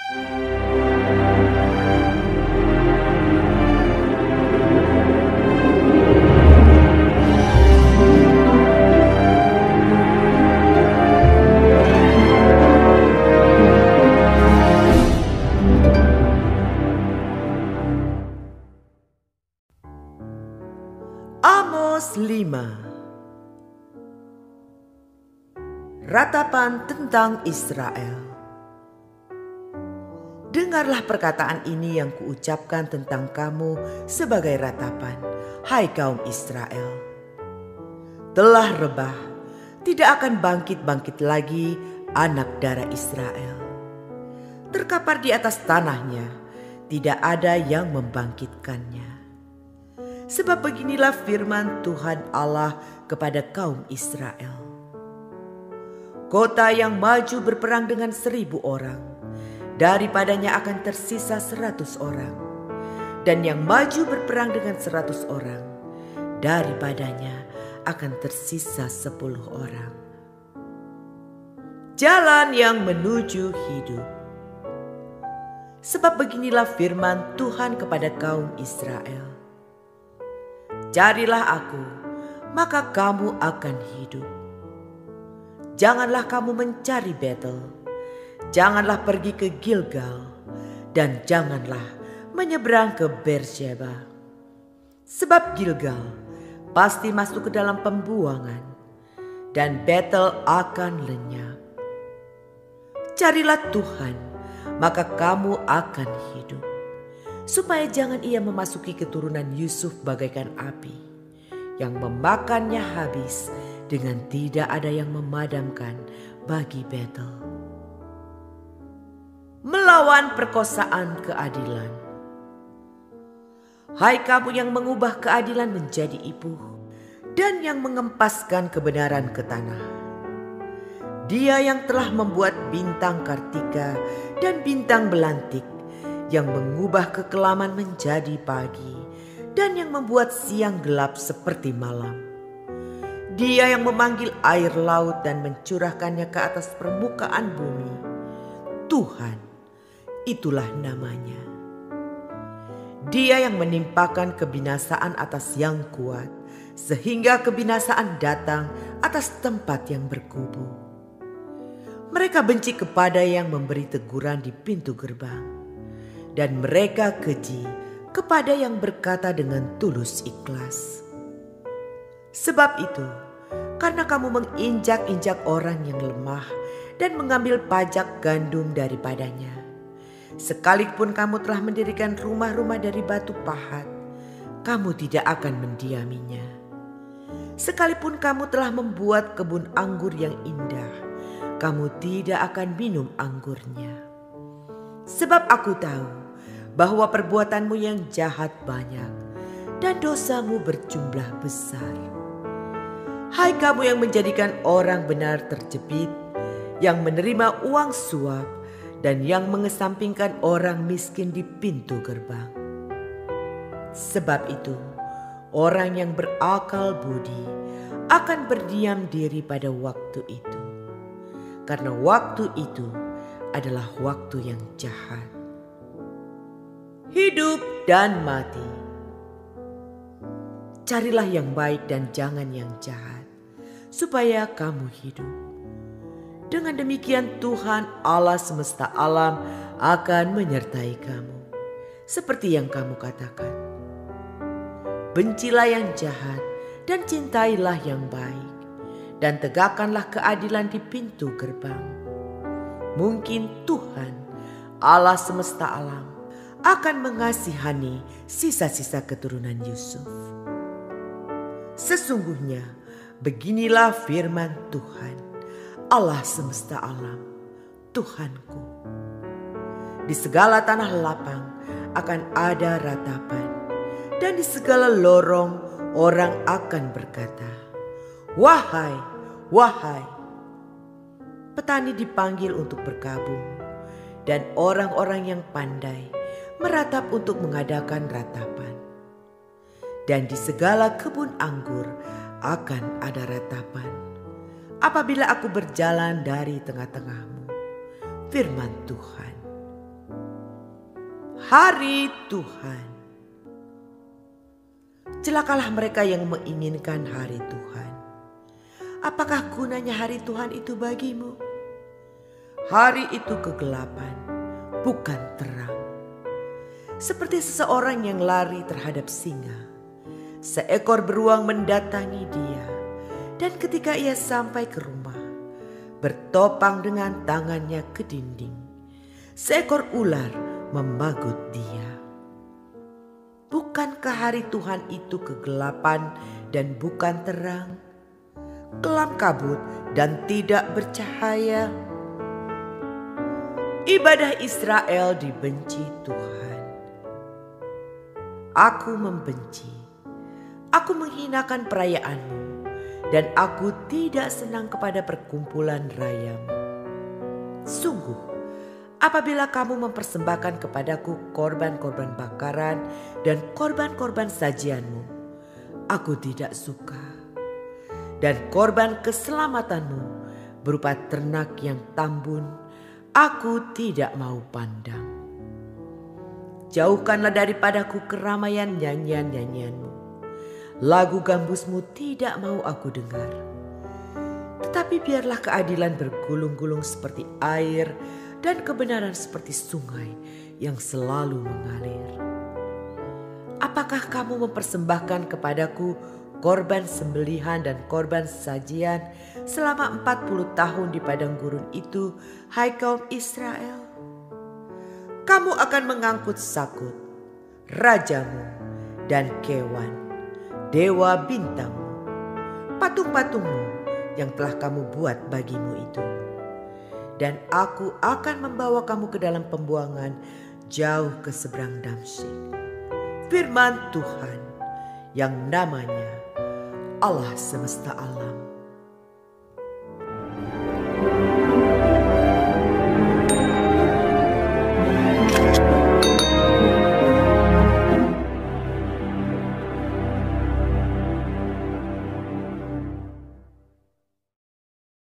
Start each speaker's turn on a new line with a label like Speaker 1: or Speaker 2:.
Speaker 1: Amos 5. Ratapan tentang Israel. Dengarlah perkataan ini yang kuucapkan tentang kamu sebagai ratapan, hai kaum Israel. Telah rebah, tidak akan bangkit-bangkit lagi anak darah Israel. Terkapar di atas tanahnya, tidak ada yang membangkitkannya. Sebab beginilah firman Tuhan Allah kepada kaum Israel. Kota yang maju berperang dengan 1.000 orang, daripadanya akan tersisa 100 orang. Dan yang maju berperang dengan 100 orang, daripadanya akan tersisa 10 orang. Jalan yang menuju hidup. Sebab beginilah firman Tuhan kepada kaum Israel. Carilah aku, maka kamu akan hidup. Janganlah kamu mencari Betel, janganlah pergi ke Gilgal, dan janganlah menyeberang ke Beersheba. Sebab Gilgal pasti masuk ke dalam pembuangan, dan Betel akan lenyap. Carilah Tuhan, maka kamu akan hidup. Supaya jangan ia memasuki keturunan Yusuf bagaikan api, yang memakannya habis dengan tidak ada yang memadamkan bagi Betel. Melawan perkosaan keadilan. Hai kamu yang mengubah keadilan menjadi ipuh, dan yang mengempaskan kebenaran ke tanah. Dia yang telah membuat bintang Kartika dan bintang belantik, yang mengubah kekelaman menjadi pagi, dan yang membuat siang gelap seperti malam. Dia yang memanggil air laut dan mencurahkannya ke atas permukaan bumi. Tuhan, itulah namanya. Dia yang menimpakan kebinasaan atas yang kuat, sehingga kebinasaan datang atas tempat yang berkubu. Mereka benci kepada yang memberi teguran di pintu gerbang, dan mereka keji kepada yang berkata dengan tulus ikhlas. Sebab itu, karena kamu menginjak-injak orang yang lemah dan mengambil pajak gandum daripadanya, sekalipun kamu telah mendirikan rumah-rumah dari batu pahat, kamu tidak akan mendiaminya. Sekalipun kamu telah membuat kebun anggur yang indah, kamu tidak akan minum anggurnya. Sebab aku tahu bahwa perbuatanmu yang jahat banyak dan dosamu berjumlah besar. Hai kamu yang menjadikan orang benar terjepit, yang menerima uang suap, dan yang mengesampingkan orang miskin di pintu gerbang. Sebab itu, orang yang berakal budi akan berdiam diri pada waktu itu, karena waktu itu adalah waktu yang jahat. Hidup dan mati. Carilah yang baik dan jangan yang jahat, supaya kamu hidup. Dengan demikian Tuhan Allah semesta alam akan menyertai kamu, seperti yang kamu katakan. Bencilah yang jahat dan cintailah yang baik, dan tegakkanlah keadilan di pintu gerbang. Mungkin Tuhan Allah semesta alam akan mengasihani sisa-sisa keturunan Yusuf. Sesungguhnya beginilah firman Tuhan, Allah semesta alam, Tuhanku. Di segala tanah lapang akan ada ratapan, dan di segala lorong orang akan berkata, wahai, wahai. Petani dipanggil untuk berkabung, dan orang-orang yang pandai meratap untuk mengadakan ratapan. Dan di segala kebun anggur akan ada ratapan, apabila aku berjalan dari tengah-tengahmu, firman Tuhan. Hari Tuhan. Celakalah mereka yang menginginkan hari Tuhan. Apakah gunanya hari Tuhan itu bagimu? Hari itu kegelapan, bukan terang. Seperti seseorang yang lari terhadap singa. Seekor beruang mendatangi dia, dan ketika ia sampai ke rumah, bertopang dengan tangannya ke dinding, seekor ular memagut dia. Bukankah hari Tuhan itu kegelapan dan bukan terang, kelam kabut dan tidak bercahaya? Ibadah Israel dibenci Tuhan. Aku membenci, aku menghinakan perayaanmu, dan aku tidak senang kepada perkumpulan rayamu. Sungguh, apabila kamu mempersembahkan kepadaku korban-korban bakaran dan korban-korban sajianmu, aku tidak suka. Dan korban keselamatanmu berupa ternak yang tambun, aku tidak mau pandang. Jauhkanlah daripadaku keramaian nyanyian-nyanyianmu. Lagu gambusmu tidak mau aku dengar. Tetapi biarlah keadilan bergulung-gulung seperti air dan kebenaran seperti sungai yang selalu mengalir. Apakah kamu mempersembahkan kepadaku korban sembelihan dan korban sajian selama 40 tahun di padang gurun itu, hai kaum Israel? Kamu akan mengangkut Sakut, rajamu, dan Kewan, dewa bintangmu, patung-patungmu yang telah kamu buat bagimu itu. Dan aku akan membawa kamu ke dalam pembuangan jauh ke seberang Damsyik. Firman Tuhan yang namanya Allah semesta alam.